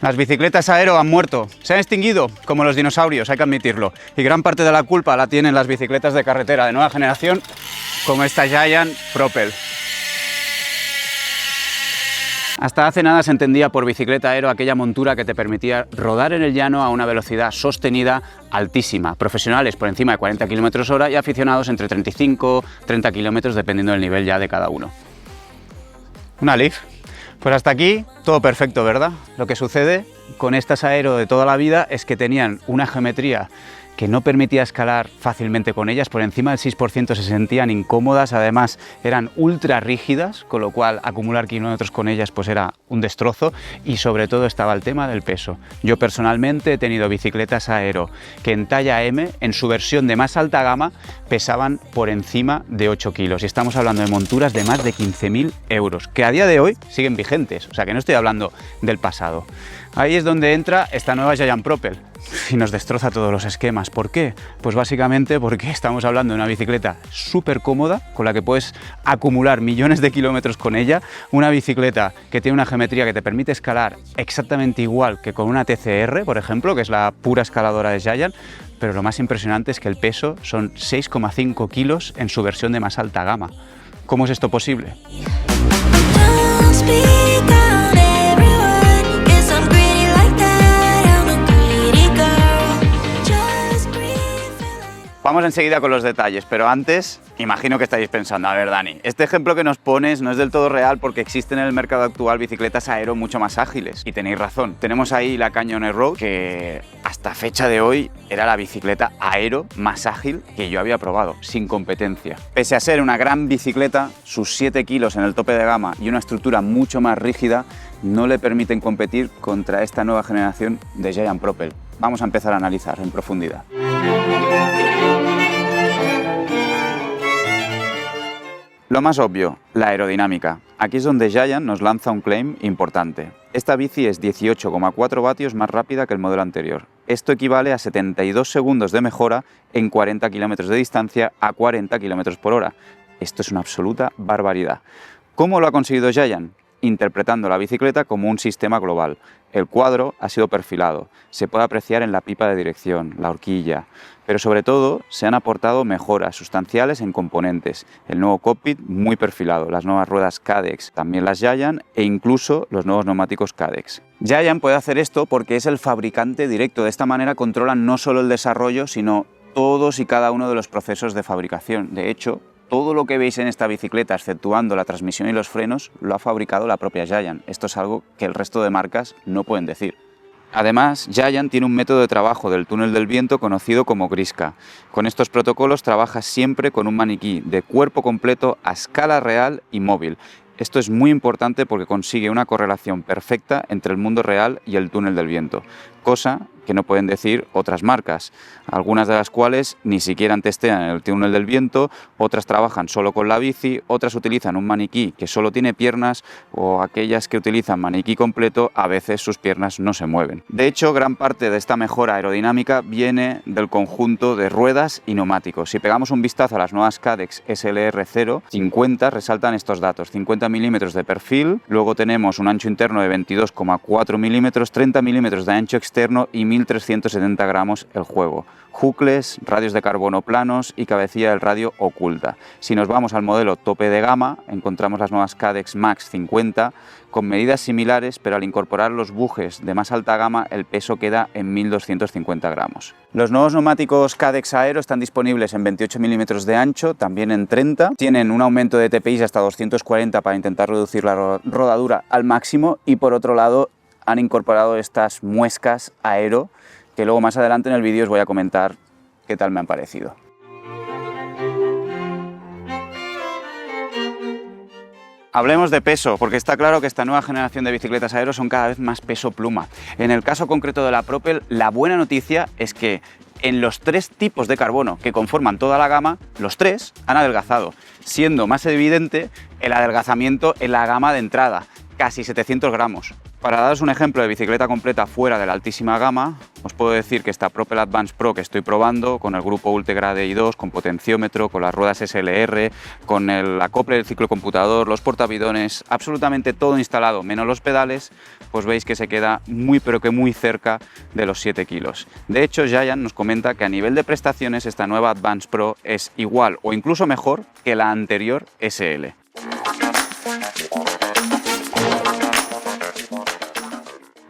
Las bicicletas aero han muerto, se han extinguido, como los dinosaurios, hay que admitirlo. Y gran parte de la culpa la tienen las bicicletas de carretera de nueva generación, como esta Giant Propel. Hasta hace nada se entendía por bicicleta aero aquella montura que te permitía rodar en el llano a una velocidad sostenida altísima. Profesionales por encima de 40 km/h y aficionados entre 35 y 30 km dependiendo del nivel ya de cada uno. Una Leaf. Pues hasta aquí todo perfecto, ¿verdad? Lo que sucede con estas aero de toda la vida es que tenían una geometría que no permitía escalar fácilmente con ellas, por encima del 6% se sentían incómodas, además eran ultra rígidas, con lo cual acumular kilómetros con ellas pues era un destrozo, y sobre todo estaba el tema del peso. Yo personalmente he tenido bicicletas aero que en talla M, en su versión de más alta gama, pesaban por encima de 8 kilos, y estamos hablando de monturas de más de 15.000 euros, que a día de hoy siguen vigentes, o sea que no estoy hablando del pasado. Ahí es donde entra esta nueva Giant Propel y nos destroza todos los esquemas. ¿Por qué? Pues básicamente porque estamos hablando de una bicicleta súper cómoda, con la que puedes acumular millones de kilómetros con ella, una bicicleta que tiene una geometría que te permite escalar exactamente igual que con una TCR, por ejemplo, que es la pura escaladora de Giant, pero lo más impresionante es que el peso son 6,5 kilos en su versión de más alta gama. ¿Cómo es esto posible? Vamos enseguida con los detalles, pero antes, imagino que estáis pensando, a ver Dani, este ejemplo que nos pones no es del todo real porque existen en el mercado actual bicicletas aero mucho más ágiles. Y tenéis razón, tenemos ahí la Canyoneer Road, que hasta fecha de hoy era la bicicleta aero más ágil que yo había probado, sin competencia. Pese a ser una gran bicicleta, sus 7 kilos en el tope de gama y una estructura mucho más rígida no le permiten competir contra esta nueva generación de Giant Propel. Vamos a empezar a analizar en profundidad. Lo más obvio, la aerodinámica. Aquí es donde Giant nos lanza un claim importante. Esta bici es 18,4 vatios más rápida que el modelo anterior. Esto equivale a 72 segundos de mejora en 40 km de distancia a 40 km/h. Esto es una absoluta barbaridad. ¿Cómo lo ha conseguido Giant? Interpretando la bicicleta como un sistema global. El cuadro ha sido perfilado, se puede apreciar en la pipa de dirección, la horquilla, pero sobre todo se han aportado mejoras sustanciales en componentes. El nuevo cockpit muy perfilado, las nuevas ruedas Cadex, también las Giant e incluso los nuevos neumáticos Cadex. Giant puede hacer esto porque es el fabricante directo, de esta manera controlan no solo el desarrollo, sino todos y cada uno de los procesos de fabricación. De hecho, todo lo que veis en esta bicicleta, exceptuando la transmisión y los frenos, lo ha fabricado la propia Giant. Esto es algo que el resto de marcas no pueden decir. Además, Giant tiene un método de trabajo del túnel del viento conocido como Grisca. Con estos protocolos trabaja siempre con un maniquí de cuerpo completo a escala real y móvil. Esto es muy importante porque consigue una correlación perfecta entre el mundo real y el túnel del viento, cosa que no pueden decir otras marcas, algunas de las cuales ni siquiera testean el túnel del viento, otras trabajan solo con la bici, otras utilizan un maniquí que solo tiene piernas, o aquellas que utilizan maniquí completo, a veces sus piernas no se mueven. De hecho, gran parte de esta mejora aerodinámica viene del conjunto de ruedas y neumáticos. Si pegamos un vistazo a las nuevas Cadex SLR 050, resaltan estos datos: 50 milímetros de perfil, luego tenemos un ancho interno de 22,4 milímetros, 30 milímetros de ancho externo y 1.370 gramos el juego. Hucles, radios de carbono planos y cabecilla del radio oculta. Si nos vamos al modelo tope de gama, encontramos las nuevas Cadex Max 50 con medidas similares, pero al incorporar los bujes de más alta gama el peso queda en 1.250 gramos. Los nuevos neumáticos Cadex Aero están disponibles en 28 milímetros de ancho, también en 30. Tienen un aumento de TPI hasta 240 para intentar reducir la rodadura al máximo, y por otro lado han incorporado estas muescas aero que luego más adelante en el vídeo os voy a comentar qué tal me han parecido. Hablemos de peso, porque está claro que esta nueva generación de bicicletas aero son cada vez más peso pluma. En el caso concreto de la Propel, la buena noticia es que en los 3 tipos de carbono que conforman toda la gama, los 3 han adelgazado, siendo más evidente el adelgazamiento en la gama de entrada, casi 700 gramos. Para daros un ejemplo de bicicleta completa fuera de la altísima gama, os puedo decir que esta Propel Advance Pro que estoy probando, con el grupo Ultegrade i2, con potenciómetro, con las ruedas SLR, con el acople del ciclocomputador, los portabidones, absolutamente todo instalado, menos los pedales, pues veis que se queda muy pero que muy cerca de los 7 kilos. De hecho, Giant nos comenta que a nivel de prestaciones esta nueva Advance Pro es igual o incluso mejor que la anterior SL.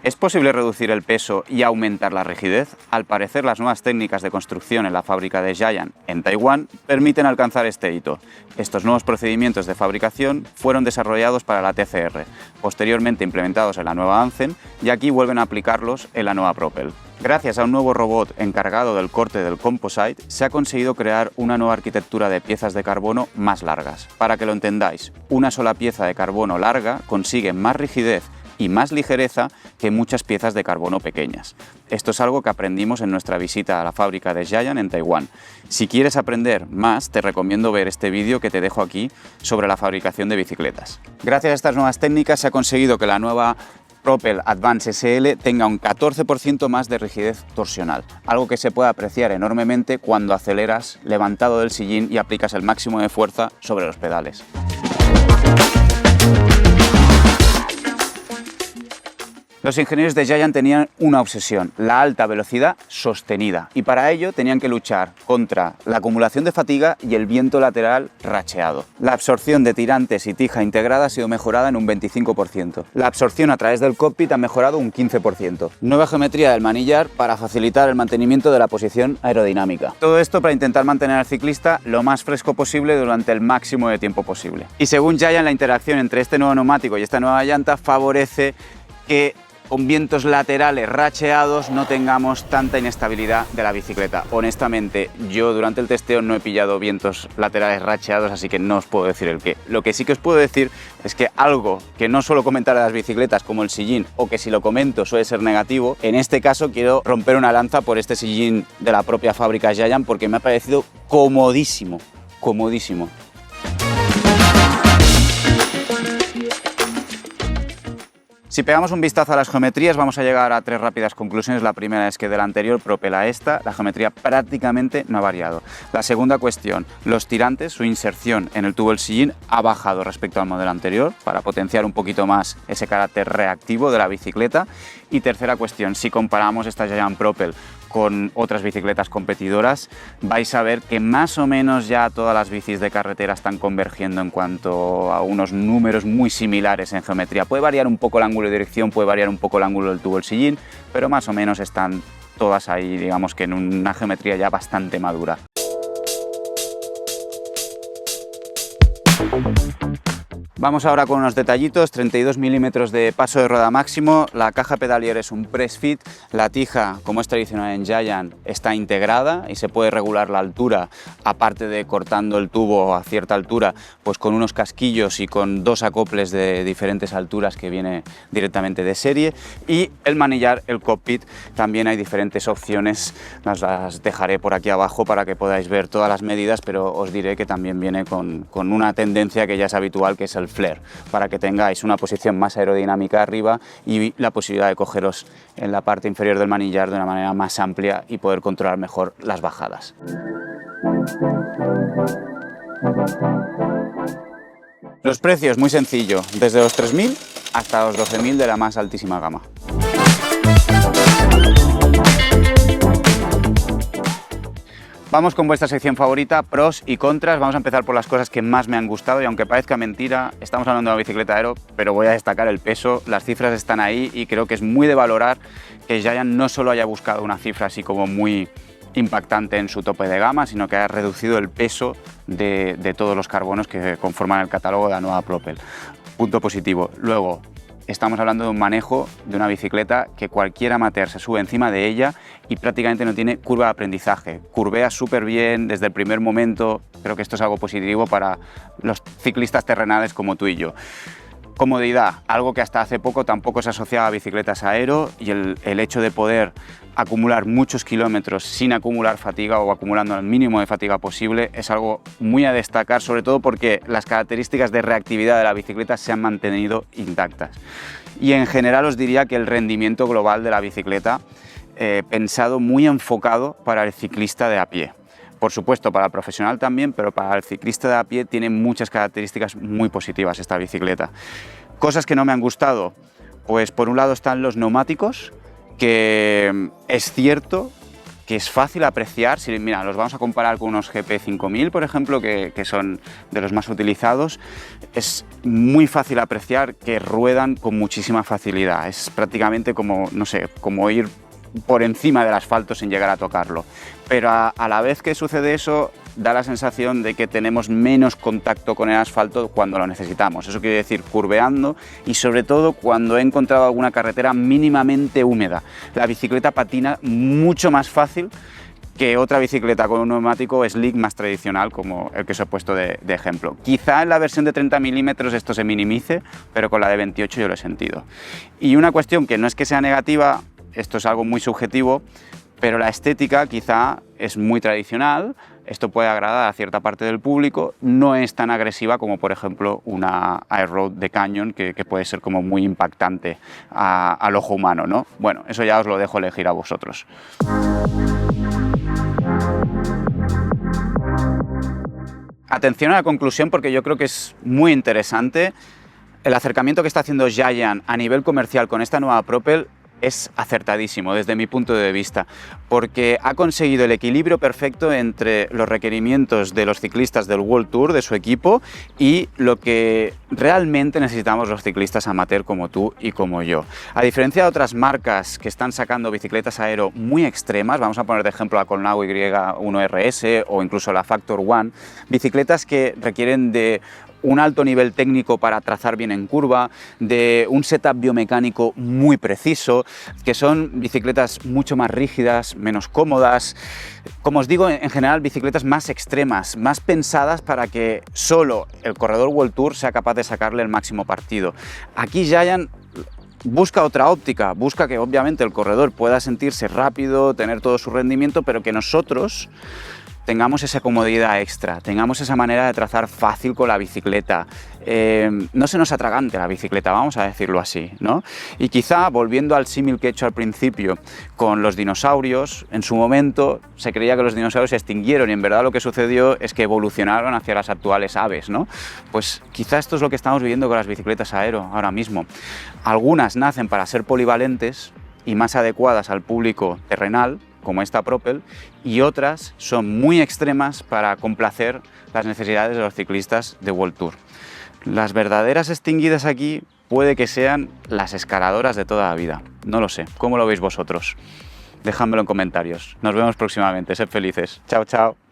¿Es posible reducir el peso y aumentar la rigidez? Al parecer, las nuevas técnicas de construcción en la fábrica de Giant en Taiwán permiten alcanzar este hito. Estos nuevos procedimientos de fabricación fueron desarrollados para la TCR, posteriormente implementados en la nueva Anthem, y aquí vuelven a aplicarlos en la nueva Propel. Gracias a un nuevo robot encargado del corte del composite, se ha conseguido crear una nueva arquitectura de piezas de carbono más largas. Para que lo entendáis, una sola pieza de carbono larga consigue más rigidez y más ligereza que muchas piezas de carbono pequeñas. Esto es algo que aprendimos en nuestra visita a la fábrica de Giant en Taiwán. Si quieres aprender más, te recomiendo ver este vídeo que te dejo aquí sobre la fabricación de bicicletas. Gracias a estas nuevas técnicas se ha conseguido que la nueva Propel Advance SL tenga un 14% más de rigidez torsional, algo que se puede apreciar enormemente cuando aceleras levantado del sillín y aplicas el máximo de fuerza sobre los pedales. Los ingenieros de Giant tenían una obsesión, la alta velocidad sostenida, y para ello tenían que luchar contra la acumulación de fatiga y el viento lateral racheado. La absorción de tirantes y tija integrada ha sido mejorada en un 25%. La absorción a través del cockpit ha mejorado un 15%. Nueva geometría del manillar para facilitar el mantenimiento de la posición aerodinámica. Todo esto para intentar mantener al ciclista lo más fresco posible durante el máximo de tiempo posible. Y según Giant, la interacción entre este nuevo neumático y esta nueva llanta favorece que con vientos laterales racheados no tengamos tanta inestabilidad de la bicicleta. Honestamente, yo durante el testeo no he pillado vientos laterales racheados, así que no os puedo decir el qué. Lo que sí que os puedo decir es que algo que no suelo comentar de las bicicletas, como el sillín, o que si lo comento suele ser negativo, en este caso quiero romper una lanza por este sillín de la propia fábrica Giant, porque me ha parecido comodísimo, comodísimo. Si pegamos un vistazo a las geometrías, vamos a llegar a 3 rápidas conclusiones. La primera es que de la anterior Propel a esta, la geometría prácticamente no ha variado. La segunda cuestión, los tirantes, su inserción en el tubo del sillín ha bajado respecto al modelo anterior para potenciar un poquito más ese carácter reactivo de la bicicleta. Y tercera cuestión, si comparamos esta Giant Propel con otras bicicletas competidoras, vais a ver que más o menos ya todas las bicis de carretera están convergiendo en cuanto a unos números muy similares en geometría. Puede variar un poco el ángulo de dirección, puede variar un poco el ángulo del tubo del sillín, pero más o menos están todas ahí, digamos que en una geometría ya bastante madura. Vamos ahora con unos detallitos, 32 milímetros de paso de rueda máximo, la caja pedalier es un press fit, la tija, como es tradicional en Giant, está integrada y se puede regular la altura, aparte de cortando el tubo a cierta altura, pues con unos casquillos y con 2 acoples de diferentes alturas que viene directamente de serie. Y el manillar, el cockpit, también hay diferentes opciones, las dejaré por aquí abajo para que podáis ver todas las medidas, pero os diré que también viene con una tendencia que ya es habitual, que es el flare, para que tengáis una posición más aerodinámica arriba y la posibilidad de cogeros en la parte inferior del manillar de una manera más amplia y poder controlar mejor las bajadas. Los precios, muy sencillo, desde los 3.000 hasta los 12.000 de la más altísima gama. Vamos con vuestra sección favorita, pros y contras. Vamos a empezar por las cosas que más me han gustado y aunque parezca mentira, estamos hablando de una bicicleta aero, pero voy a destacar el peso. Las cifras están ahí y creo que es muy de valorar que Giant no solo haya buscado una cifra así como muy impactante en su tope de gama, sino que ha reducido el peso de todos los carbonos que conforman el catálogo de la nueva Propel. Punto positivo. Luego, estamos hablando de un manejo de una bicicleta que cualquier amateur se sube encima de ella y prácticamente no tiene curva de aprendizaje. Curvea súper bien desde el primer momento. Creo que esto es algo positivo para los ciclistas terrenales como tú y yo. Comodidad, algo que hasta hace poco tampoco se asociaba a bicicletas aero, y el hecho de poder acumular muchos kilómetros sin acumular fatiga o acumulando el mínimo de fatiga posible es algo muy a destacar, sobre todo porque las características de reactividad de la bicicleta se han mantenido intactas. y en general os diría que el rendimiento global de la bicicleta pensado muy enfocado para el ciclista de a pie. Por supuesto para el profesional también, pero para el ciclista de a pie tiene muchas características muy positivas esta bicicleta. Cosas que no me han gustado, pues por un lado están los neumáticos, que es cierto que es fácil apreciar, si mira, los vamos a comparar con unos GP 5000, por ejemplo, que son de los más utilizados, es muy fácil apreciar que ruedan con muchísima facilidad, es prácticamente como, no sé, como ir por encima del asfalto sin llegar a tocarlo, pero a la vez que sucede eso, da la sensación de que tenemos menos contacto con el asfalto cuando lo necesitamos. Eso quiere decir curveando y sobre todo cuando he encontrado alguna carretera mínimamente húmeda. La bicicleta patina mucho más fácil que otra bicicleta con un neumático slick más tradicional como el que os he puesto de ejemplo. Quizá en la versión de 30 milímetros esto se minimice, pero con la de 28 yo lo he sentido. Y una cuestión que no es que sea negativa, esto es algo muy subjetivo, pero la estética quizá es muy tradicional, esto puede agradar a cierta parte del público, no es tan agresiva como por ejemplo una Airroad de Canyon que puede ser como muy impactante al ojo humano, ¿no? Bueno, eso ya os lo dejo elegir a vosotros. Atención a la conclusión porque yo creo que es muy interesante. El acercamiento que está haciendo Giant a nivel comercial con esta nueva Propel es acertadísimo desde mi punto de vista, porque ha conseguido el equilibrio perfecto entre los requerimientos de los ciclistas del World Tour, de su equipo, y lo que realmente necesitamos los ciclistas amateur como tú y como yo. A diferencia de otras marcas que están sacando bicicletas aero muy extremas, vamos a poner de ejemplo la Colnago Y1RS o incluso la Factor One, bicicletas que requieren de un alto nivel técnico para trazar bien en curva, de un setup biomecánico muy preciso, que son bicicletas mucho más rígidas, menos cómodas, como os digo, en general bicicletas más extremas, más pensadas para que solo el corredor World Tour sea capaz de sacarle el máximo partido. Aquí Giant busca otra óptica, busca que obviamente el corredor pueda sentirse rápido, tener todo su rendimiento, pero que nosotros tengamos esa comodidad extra, tengamos esa manera de trazar fácil con la bicicleta, no se nos atragante la bicicleta, vamos a decirlo así, ¿no? Y quizá, volviendo al símil que he hecho al principio con los dinosaurios, en su momento se creía que los dinosaurios se extinguieron y en verdad lo que sucedió es que evolucionaron hacia las actuales aves, ¿no? Pues quizá esto es lo que estamos viviendo con las bicicletas aero ahora mismo. Algunas nacen para ser polivalentes y más adecuadas al público terrenal, como esta Propel, y otras son muy extremas para complacer las necesidades de los ciclistas de World Tour. Las verdaderas extinguidas aquí puede que sean las escaladoras de toda la vida. No lo sé. ¿Cómo lo veis vosotros? Dejádmelo en comentarios. Nos vemos próximamente. Sed felices. Chao, chao.